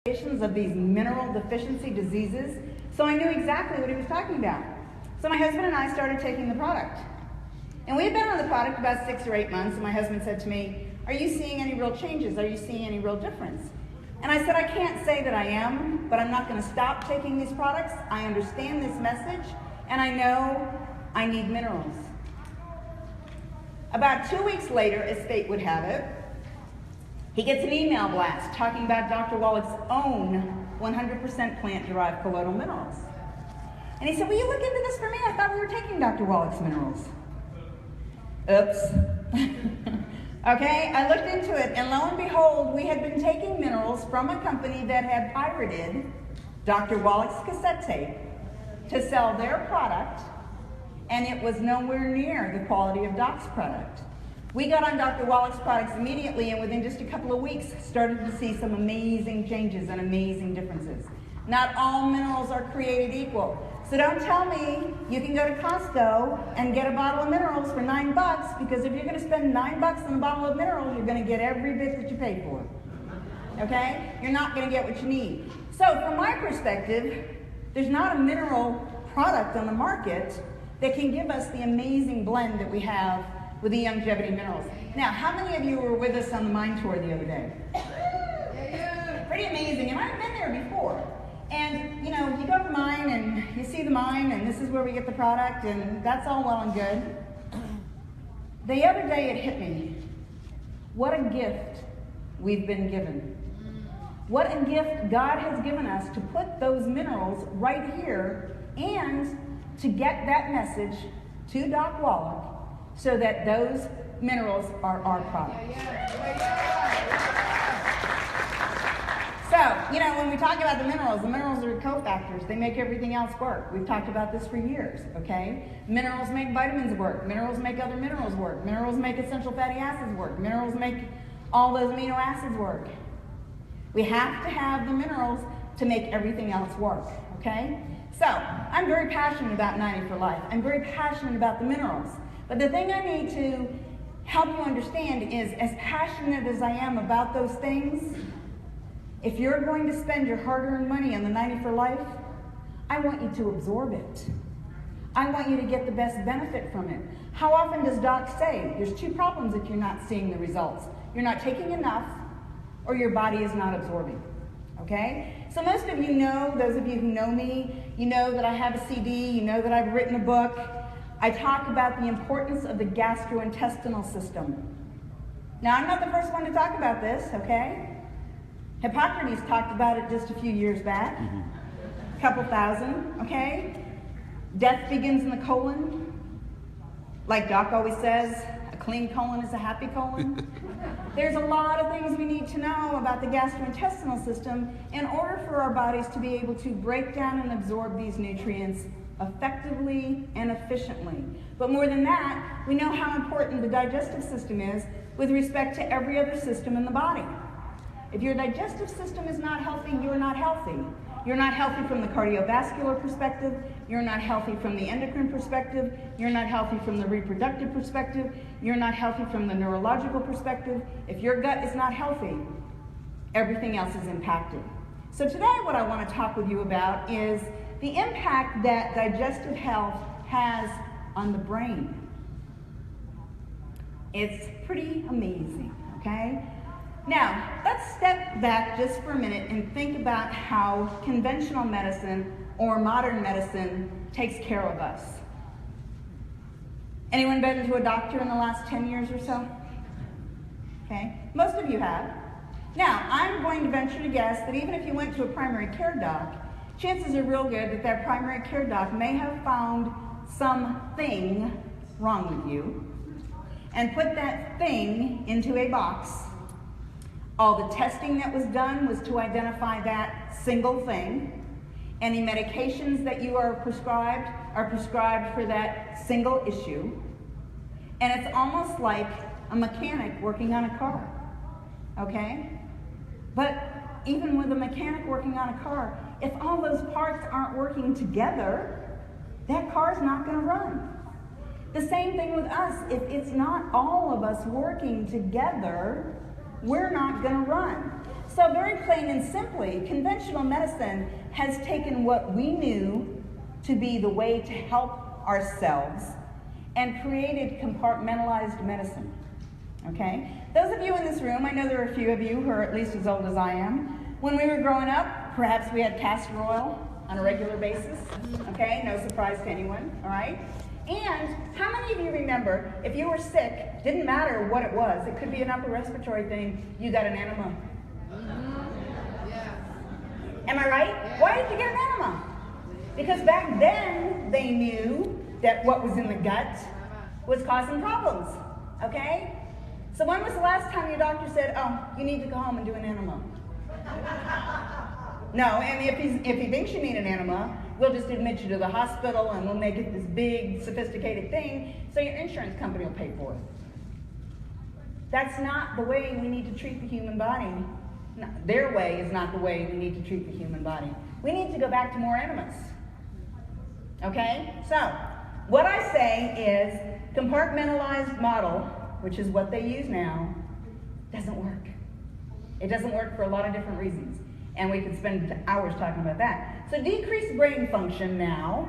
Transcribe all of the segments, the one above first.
of these mineral deficiency diseases, so I knew exactly what he was talking about. So my husband and I started taking the product. And we had been on the product about 6 or 8 months, and my husband said to me, "Are you seeing any real changes? Are you seeing any real difference?" And I said, "I can't say that I am, but I'm not going to stop taking these products. I understand this message, and I know I need minerals." About 2 weeks later, as fate would have it, he gets an email blast talking about Dr. Wallach's own 100% plant-derived colloidal minerals. And he said, "Will you look into this for me? I thought we were taking Dr. Wallach's minerals." Oops. Okay, I looked into it, and lo and behold, we had been taking minerals from a company that had pirated Dr. Wallach's cassette tape to sell their product, and it was nowhere near the quality of Doc's product. We got on Dr. Wallach's products immediately, and within just a couple of weeks, started to see some amazing changes and amazing differences. Not all minerals are created equal. So don't tell me you can go to Costco and get a bottle of minerals for $9, because if you're going to spend $9 on a bottle of minerals, you're going to get every bit that you paid for. Okay? You're not going to get what you need. So from my perspective, there's not a mineral product on the market that can give us the amazing blend that we have with the Youngevity minerals. Now, how many of you were with us on the mine tour the other day? Pretty amazing, and I've been there before. And, you know, you go to the mine and you see the mine, and this is where we get the product, and that's all well and good. The other day it hit me. What a gift we've been given. What a gift God has given us to put those minerals right here and to get that message to Doc Wallach so that those minerals are our product. So, you know, when we talk about the minerals are cofactors. They make everything else work. We've talked about this for years, okay? Minerals make vitamins work. Minerals make other minerals work. Minerals make essential fatty acids work. Minerals make all those amino acids work. We have to have the minerals to make everything else work, okay? So, I'm very passionate about 90 for Life. I'm very passionate about the minerals. But the thing I need to help you understand is, as passionate as I am about those things, if you're going to spend your hard-earned money on the 90 for Life, I want you to absorb it. I want you to get the best benefit from it. How often does Doc say, there's 2 problems if you're not seeing the results? You're not taking enough, or your body is not absorbing. Okay? So most of you know, those of you who know me, you know that I have a CD, you know that I've written a book. I talk about the importance of the gastrointestinal system. Now, I'm not the first one to talk about this, okay? Hippocrates talked about it just a few years back, a couple thousand, okay? Death begins in the colon. Like Doc always says, a clean colon is a happy colon. There's a lot of things we need to know about the gastrointestinal system in order for our bodies to be able to break down and absorb these nutrients effectively and efficiently. But more than that, we know how important the digestive system is with respect to every other system in the body. If your digestive system is not healthy, you're not healthy. You're not healthy from the cardiovascular perspective, you're not healthy from the endocrine perspective, you're not healthy from the reproductive perspective, you're not healthy from the neurological perspective. If your gut is not healthy, everything else is impacted. So today what I want to talk with you about is the impact that digestive health has on the brain. It's pretty amazing, okay? Now, let's step back just for a minute and think about how conventional medicine or modern medicine takes care of us. Anyone been to a doctor in the last 10 years or so? Okay, most of you have. Now, I'm going to venture to guess that even if you went to a primary care doc, chances are real good that that primary care doc may have found something wrong with you and put that thing into a box. All the testing that was done was to identify that single thing. Any medications that you are prescribed for that single issue. And it's almost like a mechanic working on a car, okay? But even with a mechanic working on a car, if all those parts aren't working together, that car's not gonna run. The same thing with us. If it's not all of us working together, we're not going to run. So very plain and simply, conventional medicine has taken what we knew to be the way to help ourselves and created compartmentalized medicine. Okay? Those of you in this room, I know there are a few of you who are at least as old as I am. When we were growing up, perhaps we had castor oil on a regular basis. Okay? No surprise to anyone. All right? And how many of you remember, if you were sick, didn't matter what it was, it could be an upper respiratory thing, you got an enema. Am I right? Why did you get an enema? Because back then they knew that what was in the gut was causing problems. Okay? So when was the last time your doctor said, oh, you need to go home and do an enema? No, and if he thinks you need an enema, we'll just admit you to the hospital and we'll make it this big, sophisticated thing, so your insurance company will pay for it. That's not the way we need to treat the human body. No, their way is not the way we need to treat the human body. We need to go back to more enemas. Okay? So, what I say is compartmentalized model, which is what they use now, doesn't work. It doesn't work for a lot of different reasons. And we could spend hours talking about that. So decreased brain function now,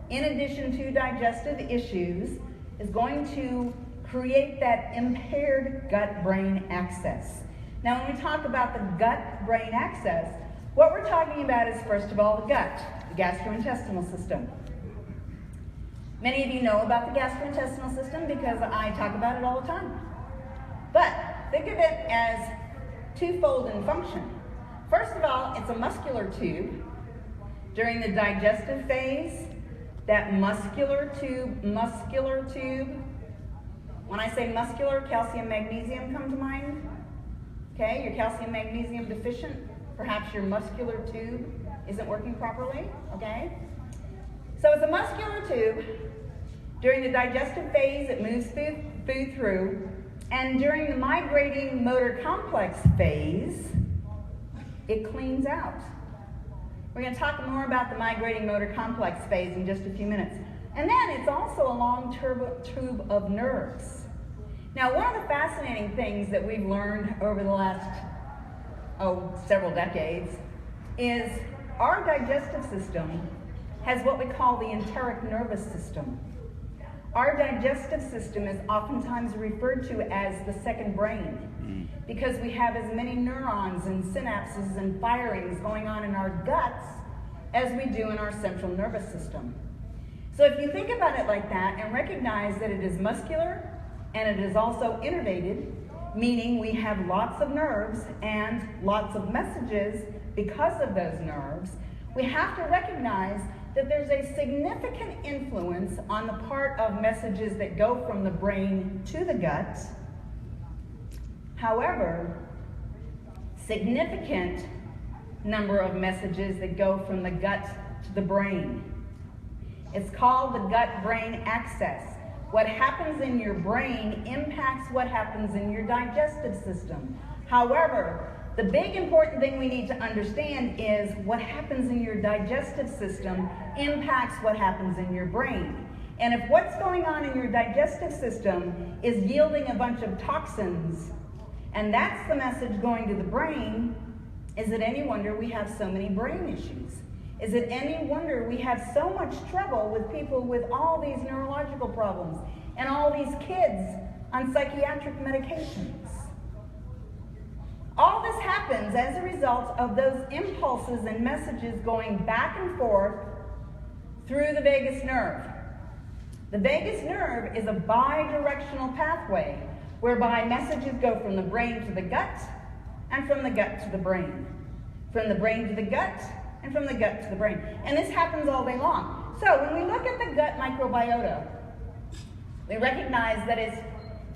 in addition to digestive issues, is going to create that impaired gut-brain axis. Now when we talk about the gut-brain axis, what we're talking about is, first of all, the gut, the gastrointestinal system. Many of you know about the gastrointestinal system because I talk about it all the time. But think of it as twofold in function. First of all, it's a muscular tube. During the digestive phase, that muscular tube, when I say muscular, calcium, magnesium come to mind. Okay, you're calcium, magnesium deficient. Perhaps your muscular tube isn't working properly, okay? So it's a muscular tube. During the digestive phase, it moves food through. And during the migrating motor complex phase, it cleans out. We're going to talk more about the migrating motor complex phase in just a few minutes. And then it's also a long tube of nerves. Now, one of the fascinating things that we've learned over the last, several decades is our digestive system has what we call the enteric nervous system. Our digestive system is oftentimes referred to as the second brain because we have as many neurons and synapses and firings going on in our guts as we do in our central nervous system. So if you think about it like that and recognize that it is muscular and it is also innervated, meaning we have lots of nerves and lots of messages because of those nerves, we have to recognize that there's a significant influence on the part of messages that go from the brain to the gut. However, significant number of messages that go from the gut to the brain. It's called the gut-brain axis. What happens in your brain impacts what happens in your digestive system. However, the big important thing we need to understand is what happens in your digestive system impacts what happens in your brain. And if what's going on in your digestive system is yielding a bunch of toxins, and that's the message going to the brain, is it any wonder we have so many brain issues? Is it any wonder we have so much trouble with people with all these neurological problems and all these kids on psychiatric medications? All this happens as a result of those impulses and messages going back and forth through the vagus nerve. The vagus nerve is a bidirectional pathway whereby messages go from the brain to the gut and from the gut to the brain. From the brain to the gut and from the gut to the brain. And this happens all day long. So when we look at the gut microbiota, we recognize that it's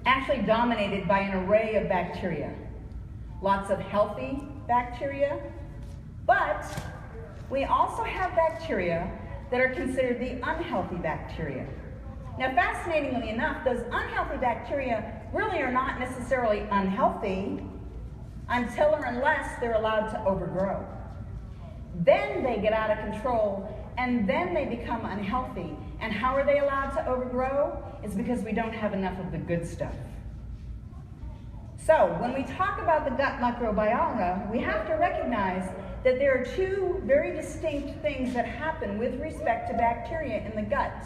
actually dominated by an array of bacteria. Lots of healthy bacteria, but we also have bacteria that are considered the unhealthy bacteria. Now, fascinatingly enough, those unhealthy bacteria really are not necessarily unhealthy until or unless they're allowed to overgrow. Then they get out of control, and then they become unhealthy. And how are they allowed to overgrow? It's because we don't have enough of the good stuff. So when we talk about the gut microbiota, we have to recognize that there are two very distinct things that happen with respect to bacteria in the gut.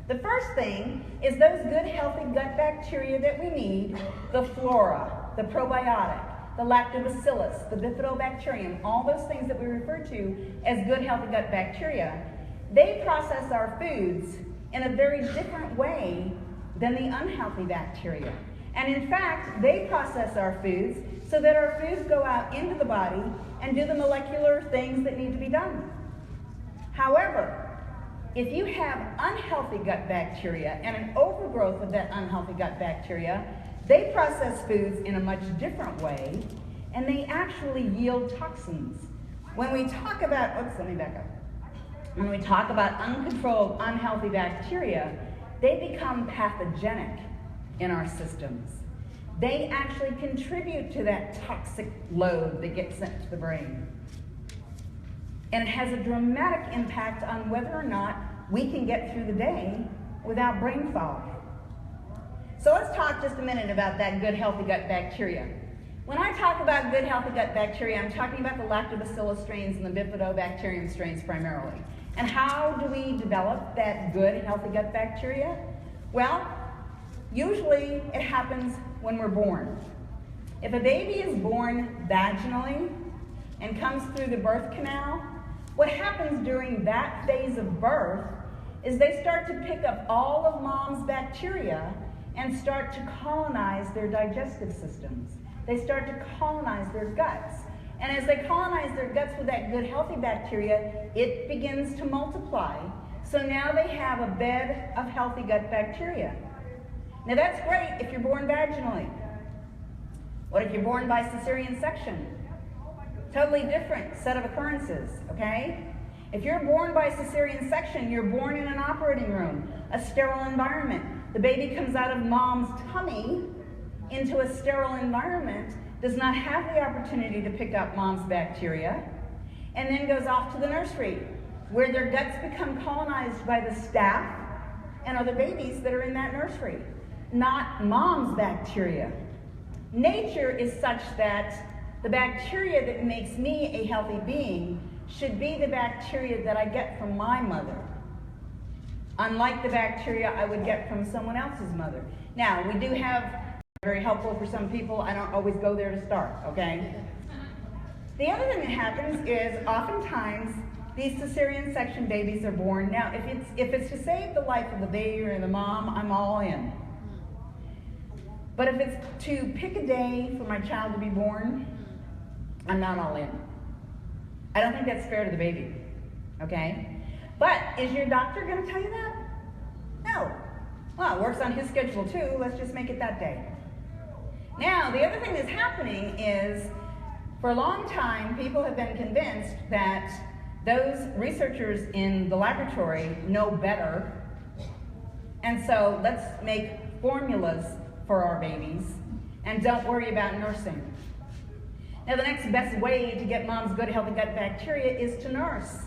The first thing is those good healthy gut bacteria that we need, the flora, the probiotic, the lactobacillus, the bifidobacterium, all those things that we refer to as good healthy gut bacteria, they process our foods in a very different way than the unhealthy bacteria. And in fact, they process our foods so that our foods go out into the body and do the molecular things that need to be done. However, if you have unhealthy gut bacteria and an overgrowth of that unhealthy gut bacteria, they process foods in a much different way, and they actually yield toxins. When we talk about, let me back up. When we talk about uncontrolled, unhealthy bacteria, they become pathogenic in our systems. They actually contribute to that toxic load that gets sent to the brain. And it has a dramatic impact on whether or not we can get through the day without brain fog. So let's talk just a minute about that good healthy gut bacteria. When I talk about good healthy gut bacteria, I'm talking about the lactobacillus strains and the bifidobacterium strains primarily. And how do we develop that good healthy gut bacteria? Well, usually it happens when we're born. If a baby is born vaginally and comes through the birth canal, what happens during that phase of birth is they start to pick up all of mom's bacteria and start to colonize their digestive systems. They start to colonize their guts. And as they colonize their guts with that good healthy bacteria, it begins to multiply. So now they have a bed of healthy gut bacteria. Now that's great if you're born vaginally. What if you're born by cesarean section? Totally different set of occurrences, okay? If you're born by cesarean section, you're born in an operating room, a sterile environment. The baby comes out of mom's tummy into a sterile environment, does not have the opportunity to pick up mom's bacteria, and then goes off to the nursery, where their guts become colonized by the staff and other babies that are in that nursery, not mom's bacteria. Nature is such that the bacteria that makes me a healthy being should be the bacteria that I get from my mother, unlike the bacteria I would get from someone else's mother. Now, we do have, very helpful for some people, I don't always go there to start, okay? The other thing that happens is oftentimes these cesarean section babies are born. Now, if it's to save the life of the baby or the mom, I'm all in. But if it's to pick a day for my child to be born, I'm not all in. I don't think that's fair to the baby, okay? But is your doctor going to tell you that? No. Well, it works on his schedule too. Let's just make it that day. Now, the other thing that's happening is, for a long time, people have been convinced that those researchers in the laboratory know better, and so let's make formulas for our babies and don't worry about nursing. Now, the next best way to get mom's good healthy gut bacteria is to nurse,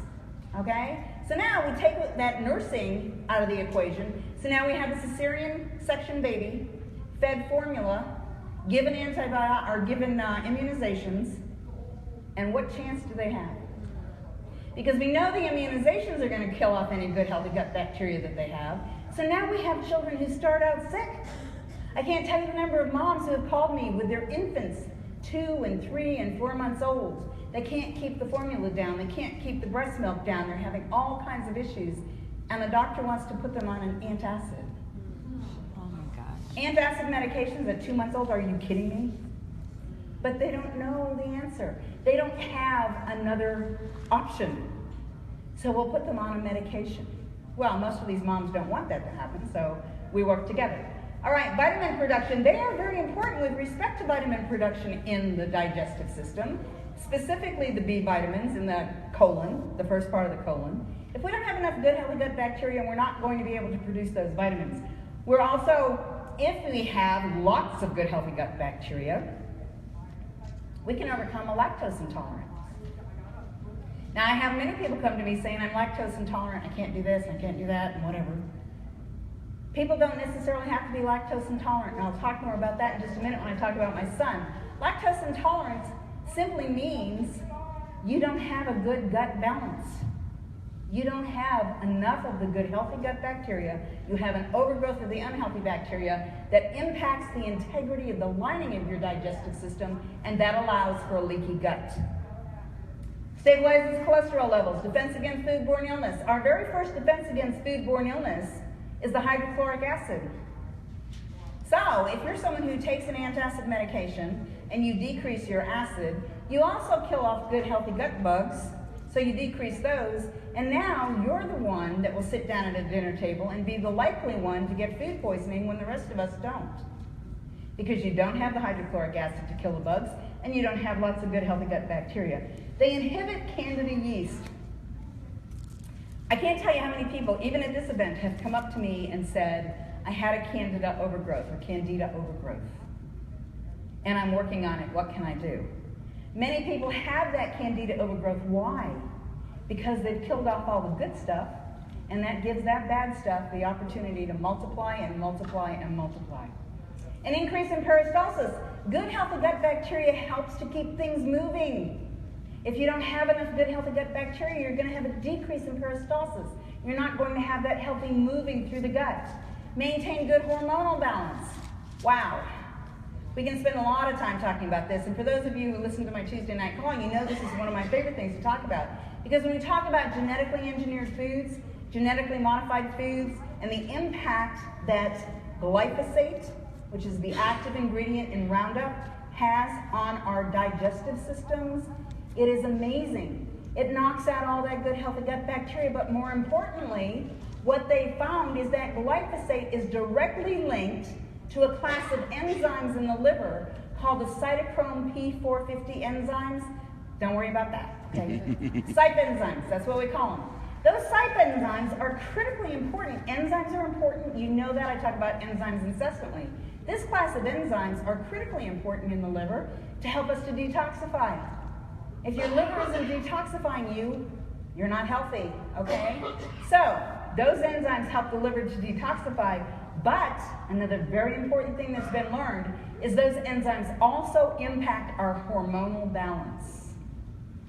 okay? So now we take that nursing out of the equation. So now we have a cesarean section baby, fed formula, given antibiotics or given immunizations, and what chance do they have? Because we know the immunizations are going to kill off any good healthy gut bacteria that they have. So now we have children who start out sick. I can't tell you the number of moms who have called me with their infants 2 and 3 and 4 months old. They can't keep the formula down. They can't keep the breast milk down. They're having all kinds of issues. And the doctor wants to put them on an antacid. Oh my gosh. Antacid medications at 2 months old, are you kidding me? But they don't know the answer. They don't have another option. So we'll put them on a medication. Well, most of these moms don't want that to happen, so we work together. All right, vitamin production. They are very important with respect to vitamin production in the digestive system, specifically the B vitamins in the colon, the first part of the colon. If we don't have enough good healthy gut bacteria, we're not going to be able to produce those vitamins. We're also, if we have lots of good healthy gut bacteria, we can overcome a lactose intolerance. Now, I have many people come to me saying, I'm lactose intolerant, I can't do this, I can't do that, and whatever. People don't necessarily have to be lactose intolerant, and I'll talk more about that in just a minute when I talk about my son. Lactose intolerance simply means you don't have a good gut balance. You don't have enough of the good healthy gut bacteria. You have an overgrowth of the unhealthy bacteria that impacts the integrity of the lining of your digestive system, and that allows for a leaky gut. Stabilizes cholesterol levels, defense against foodborne illness. Our very first defense against foodborne illness is the hydrochloric acid. So, if you're someone who takes an antacid medication and you decrease your acid, you also kill off good healthy gut bugs, so you decrease those, and now you're the one that will sit down at a dinner table and be the likely one to get food poisoning when the rest of us don't. Because you don't have the hydrochloric acid to kill the bugs, and you don't have lots of good healthy gut bacteria. They inhibit Candida yeast. I can't tell you how many people, even at this event, have come up to me and said, I had a Candida overgrowth or Candida overgrowth, and I'm working on it. What can I do? Many people have that Candida overgrowth. Why? Because they've killed off all the good stuff, and that gives that bad stuff the opportunity to multiply and multiply and multiply. An increase in peristalsis. Good healthy gut bacteria helps to keep things moving. If you don't have enough good healthy gut bacteria, you're going to have a decrease in peristalsis. You're not going to have that healthy moving through the gut. Maintain good hormonal balance. Wow. We can spend a lot of time talking about this, and for those of you who listen to my Tuesday night call, you know this is one of my favorite things to talk about. Because when we talk about genetically engineered foods, genetically modified foods, and the impact that glyphosate, which is the active ingredient in Roundup, has on our digestive systems, it is amazing. It knocks out all that good healthy gut bacteria, but more importantly, what they found is that glyphosate is directly linked to a class of enzymes in the liver called the cytochrome P450 enzymes. Don't worry about that, okay? CYP enzymes, that's what we call them. Those CYP enzymes are critically important. Enzymes are important. You know that. I talk about enzymes incessantly. This class of enzymes are critically important in the liver to help us to detoxify. If your liver isn't detoxifying you, you're not healthy, okay? So, those enzymes help the liver to detoxify, but another very important thing that's been learned is those enzymes also impact our hormonal balance.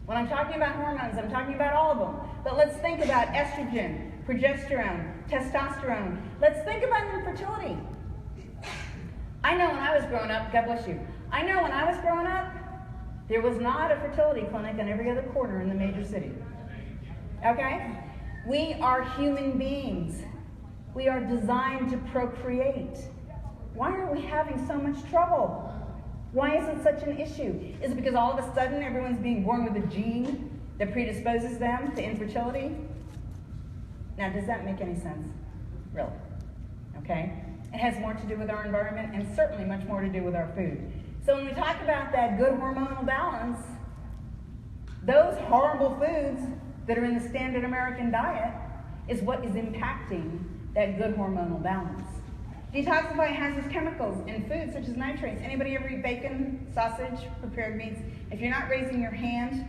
When I'm talking about hormones, I'm talking about all of them. But let's think about estrogen, progesterone, testosterone. Let's think about infertility. I know when I was growing up, God bless you, I know when I was growing up, there was not a fertility clinic on every other corner in the major city. Okay? We are human beings. We are designed to procreate. Why are we having so much trouble? Why is it such an issue? Is it because all of a sudden everyone's being born with a gene that predisposes them to infertility? Now, does that make any sense? Really? Okay? It has more to do with our environment and certainly much more to do with our food. So when we talk about that good hormonal balance, those horrible foods that are in the standard American diet is what is impacting that good hormonal balance. Detoxify hazardous chemicals in foods such as nitrates. Anybody ever eat bacon, sausage, prepared meats? If you're not raising your hand,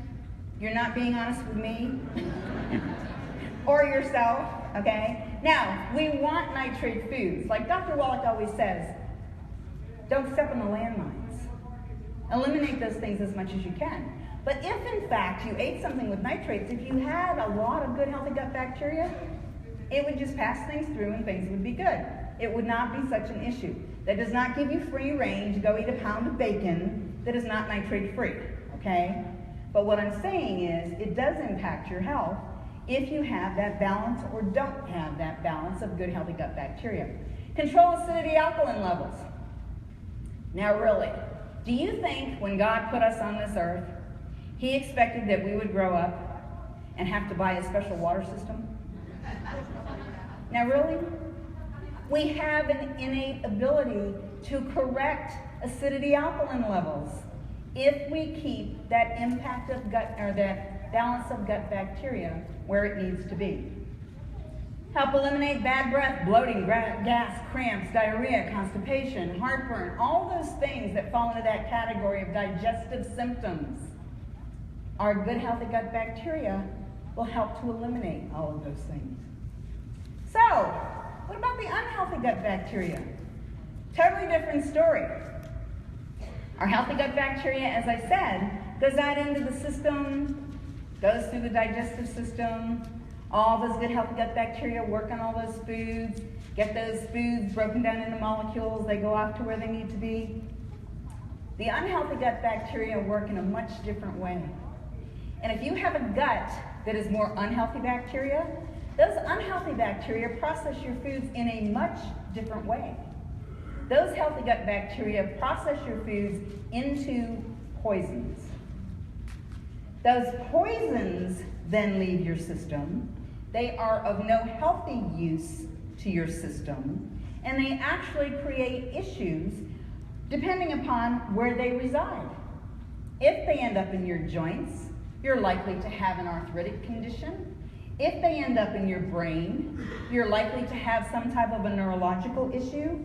you're not being honest with me or yourself, okay? Now, we want nitrate foods. Like Dr. Wallach always says, don't step on the landmines. Eliminate those things as much as you can. But if, in fact, you ate something with nitrates, if you had a lot of good, healthy gut bacteria, it would just pass things through and things would be good. It would not be such an issue. That does not give you free reign to go eat a pound of bacon that is not nitrate-free, okay? But what I'm saying is it does impact your health if you have that balance or don't have that balance of good, healthy gut bacteria. Control acidity alkaline levels. Now, really, do you think when God put us on this earth, He expected that we would grow up and have to buy a special water system? Now, really? We have an innate ability to correct acidity alkaline levels if we keep that impact of gut, or that balance of gut bacteria where it needs to be. Help eliminate bad breath, bloating, gas, cramps, diarrhea, constipation, heartburn, all those things that fall into that category of digestive symptoms. Our good healthy gut bacteria will help to eliminate all of those things. So, what about the unhealthy gut bacteria? Totally different story. Our healthy gut bacteria, as I said, goes out into the system, goes through the digestive system. All those good healthy gut bacteria work on all those foods, get those foods broken down into molecules, they go off to where they need to be. The unhealthy gut bacteria work in a much different way. And if you have a gut that is more unhealthy bacteria, those unhealthy bacteria process your foods in a much different way. Those healthy gut bacteria process your foods into poisons. Those poisons then leave your system. They are of no healthy use to your system, and they actually create issues depending upon where they reside. If they end up in your joints, you're likely to have an arthritic condition. If they end up in your brain, you're likely to have some type of a neurological issue.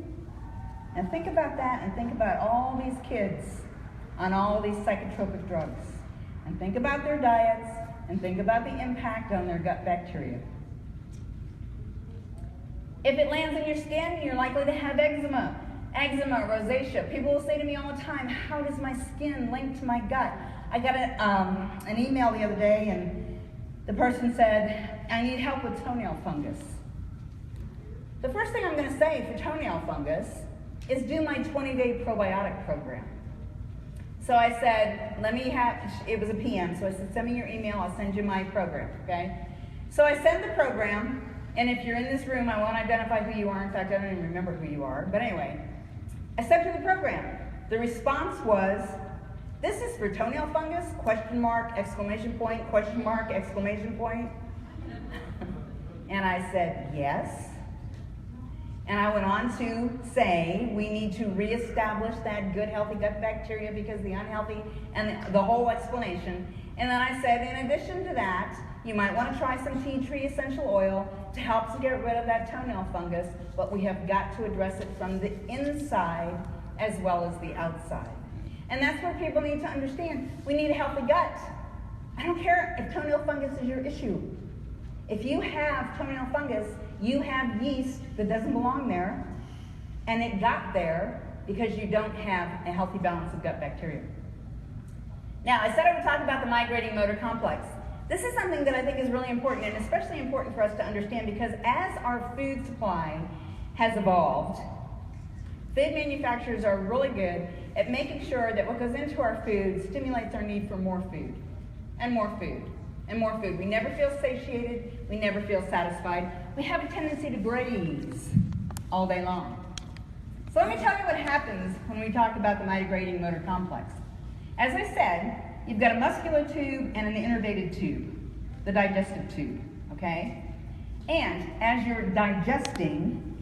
And think about that, and think about all these kids on all these psychotropic drugs. And think about their diets, and think about the impact on their gut bacteria. If it lands in your skin, you're likely to have eczema, rosacea. People will say to me all the time, how does my skin link to my gut? I got an email the other day, and the person said, I need help with toenail fungus. The first thing I'm going to say for toenail fungus is do my 20-day probiotic program. So I said, it was a PM, so I said, send me your email, I'll send you my program, okay? So I send the program, and if you're in this room, I won't identify who you are. In fact, I don't even remember who you are. But anyway, I sent her the program. The response was, this is for toenail fungus, question mark, exclamation point, question mark, exclamation point. And I said, yes. And I went on to say, we need to reestablish that good, healthy gut bacteria because the unhealthy, and the whole explanation. And then I said, in addition to that, you might want to try some tea tree essential oil to help to get rid of that toenail fungus, but we have got to address it from the inside as well as the outside. And that's where people need to understand, we need a healthy gut. I don't care if toenail fungus is your issue. If you have toenail fungus, you have yeast that doesn't belong there, and it got there because you don't have a healthy balance of gut bacteria. Now, I said I would talk about the migrating motor complex. This is something that I think is really important, and especially important for us to understand, because as our food supply has evolved, food manufacturers are really good at making sure that what goes into our food stimulates our need for more food, and more food, and more food. We never feel satiated, we never feel satisfied. We have a tendency to graze all day long. So let me tell you what happens when we talk about the migrating motor complex. As I said, you've got a muscular tube and an innervated tube, the digestive tube, okay? And as you're digesting,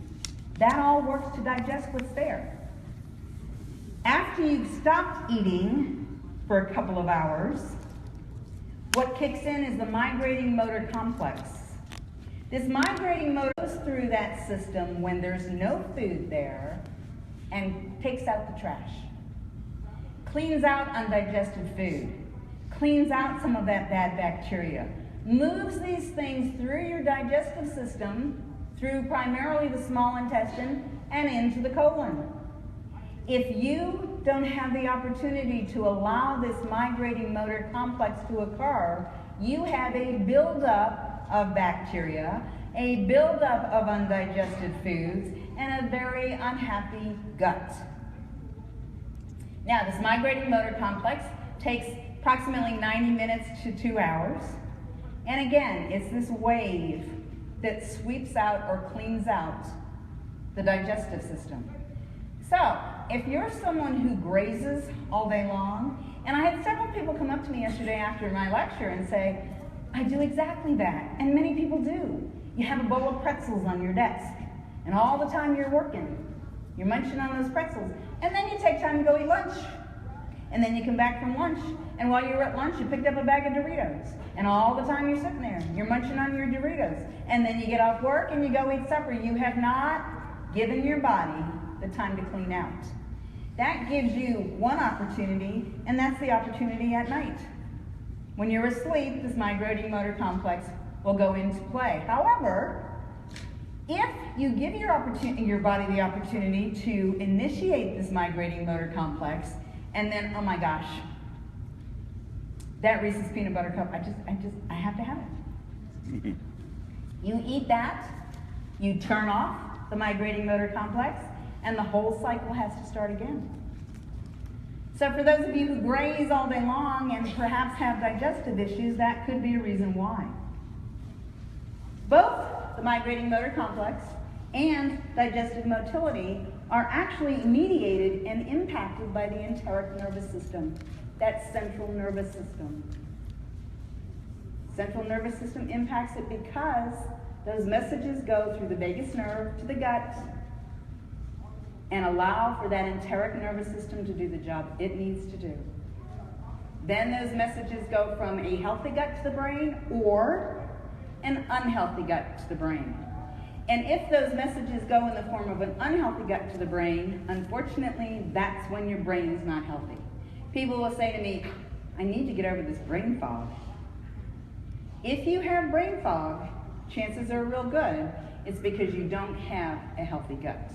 that all works to digest what's there. After you've stopped eating for a couple of hours, what kicks in is the migrating motor complex. This migrating motor goes through that system when there's no food there and takes out the trash. Cleans out undigested food, cleans out some of that bad bacteria, moves these things through your digestive system, through primarily the small intestine, and into the colon. If you don't have the opportunity to allow this migrating motor complex to occur, you have a buildup of bacteria, a buildup of undigested foods, and a very unhappy gut. Now, this migrating motor complex takes approximately 90 minutes to 2 hours. And again, it's this wave that sweeps out or cleans out the digestive system. So, if you're someone who grazes all day long, and I had several people come up to me yesterday after my lecture and say, I do exactly that, and many people do. You have a bowl of pretzels on your desk, and all the time you're working, you're munching on those pretzels, and then you take time to go eat lunch. And then you come back from lunch, and while you were at lunch, you picked up a bag of Doritos. And all the time you're sitting there, you're munching on your Doritos. And then you get off work and you go eat supper. You have not given your body the time to clean out. That gives you one opportunity, and that's the opportunity at night. When you're asleep, this migrating motor complex will go into play. However, If you give your body the opportunity to initiate this migrating motor complex, and then, oh my gosh, that Reese's peanut butter cup, I have to have it. You eat that, you turn off the migrating motor complex, and the whole cycle has to start again. So for those of you who graze all day long and perhaps have digestive issues, that could be a reason why. Both the migrating motor complex and digestive motility are actually mediated and impacted by the enteric nervous system, that central nervous system. Central nervous system impacts it because those messages go through the vagus nerve to the gut and allow for that enteric nervous system to do the job it needs to do. Then those messages go from a healthy gut to the brain or an unhealthy gut to the brain. And if those messages go in the form of an unhealthy gut to the brain, unfortunately, that's when your brain is not healthy. People will say to me, I need to get over this brain fog. If you have brain fog, chances are real good it's because you don't have a healthy gut.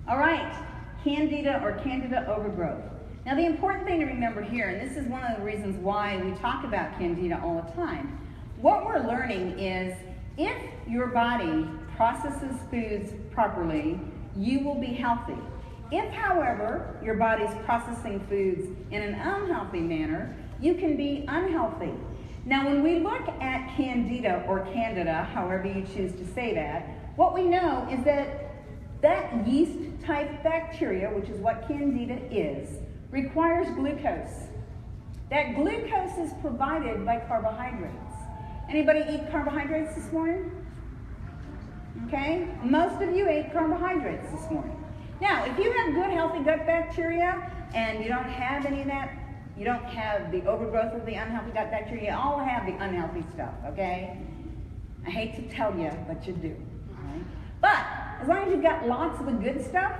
All right, candida or candida overgrowth. Now the important thing to remember here, and this is one of the reasons why we talk about candida all the time, what we're learning is if your body processes foods properly, you will be healthy. If, however, your body's processing foods in an unhealthy manner, you can be unhealthy. Now when we look at candida or candida, however you choose to say that, what we know is that that yeast-type bacteria, which is what candida is, requires glucose. That glucose is provided by carbohydrates. Anybody eat carbohydrates this morning? Okay, most of you ate carbohydrates this morning. Now, if you have good healthy gut bacteria and you don't have any of that, you don't have the overgrowth of the unhealthy gut bacteria, you all have the unhealthy stuff, okay? I hate to tell you, but you do. Right? But as long as you've got lots of the good stuff,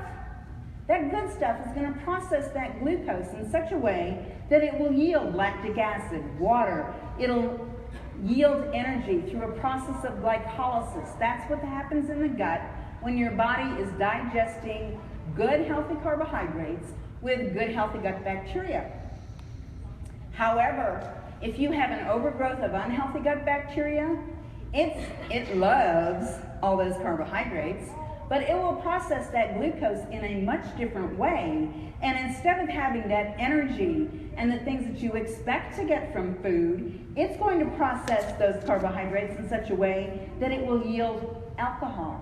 that good stuff is going to process that glucose in such a way that it will yield lactic acid, water. It'll yield energy through a process of glycolysis. That's what happens in the gut when your body is digesting good healthy carbohydrates with good healthy gut bacteria. However, if you have an overgrowth of unhealthy gut bacteria, it loves all those carbohydrates, but it will process that glucose in a much different way. And instead of having that energy and the things that you expect to get from food, it's going to process those carbohydrates in such a way that it will yield alcohol.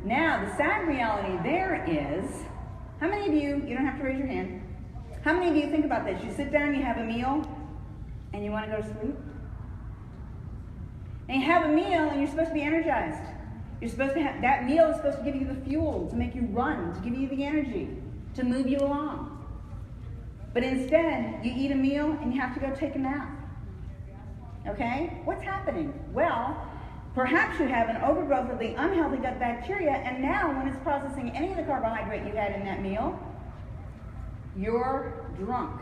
Now, the sad reality there is, how many of you don't have to raise your hand, how many of you think about this? You sit down, you have a meal, and you want to go to sleep? And you have a meal and you're supposed to be energized. You're supposed to have, that meal is supposed to give you the fuel, to make you run, to give you the energy, to move you along. But instead, you eat a meal and you have to go take a nap. Okay? What's happening? Well, perhaps you have an overgrowth of the unhealthy gut bacteria, and now when it's processing any of the carbohydrate you had in that meal, you're drunk.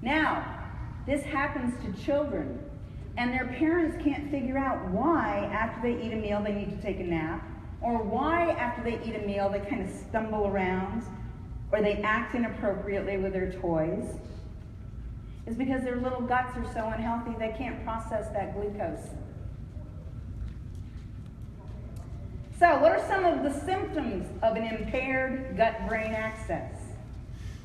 Now, this happens to children. And their parents can't figure out why after they eat a meal they need to take a nap, or why after they eat a meal they kind of stumble around, or they act inappropriately with their toys. It's because their little guts are so unhealthy they can't process that glucose. So what are some of the symptoms of an impaired gut-brain axis?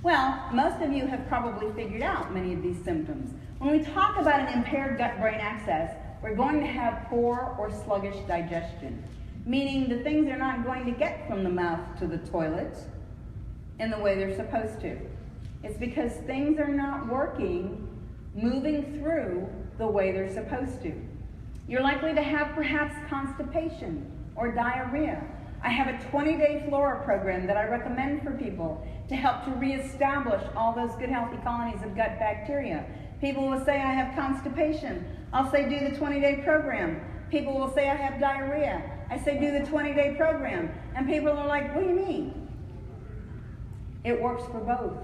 Well, most of you have probably figured out many of these symptoms. When we talk about an impaired gut-brain axis, we're going to have poor or sluggish digestion, meaning the things are not going to get from the mouth to the toilet in the way they're supposed to. It's because things are not working, moving through the way they're supposed to. You're likely to have perhaps constipation or diarrhea. I have a 20-day flora program that I recommend for people to help to reestablish all those good healthy colonies of gut bacteria. People will say, I have constipation. I'll say, do the 20-day program. People will say, I have diarrhea. I say, do the 20-day program. And people are like, what do you mean? It works for both.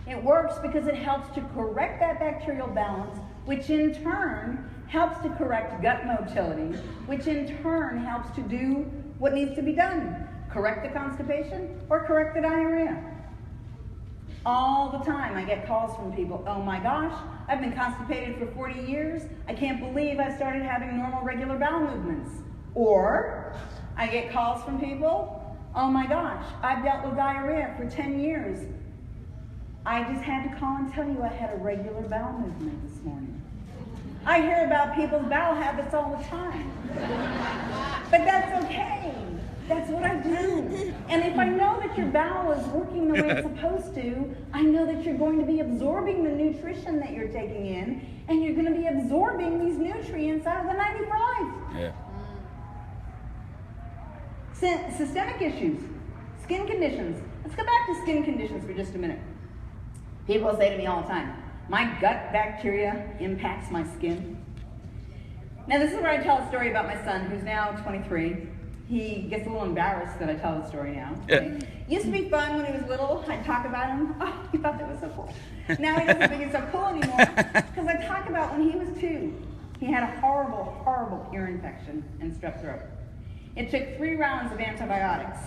It works because it helps to correct that bacterial balance, which in turn helps to correct gut motility, which in turn helps to do what needs to be done. Correct the constipation or correct the diarrhea. All the time I get calls from people, oh my gosh, I've been constipated for 40 years. I can't believe I started having normal regular bowel movements. Or I get calls from people, oh my gosh, I've dealt with diarrhea for 10 years. I just had to call and tell you I had a regular bowel movement this morning. I hear about people's bowel habits all the time. But that's okay. That's what I do. And if I know that your bowel is working the way it's supposed to, I know that you're going to be absorbing the nutrition that you're taking in, and you're going to be absorbing these nutrients out of the 95. Yeah. Systemic issues, skin conditions. Let's go back to skin conditions for just a minute. People say to me all the time, my gut bacteria impacts my skin. Now this is where I tell a story about my son, who's now 23. He gets a little embarrassed that I tell the story now. Yeah. Used to be fun when he was little. I'd talk about him. Oh, he thought that was so cool. Now he doesn't think it's so cool anymore because I talk about when he was 2. He had a horrible, horrible ear infection and strep throat. It took 3 rounds of antibiotics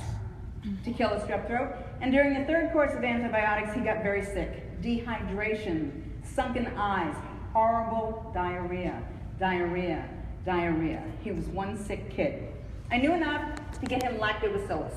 to kill the strep throat, and during the 3rd course of antibiotics, he got very sick. Dehydration, sunken eyes, horrible diarrhea, diarrhea, diarrhea. He was one sick kid. I knew enough to get him lactobacillus.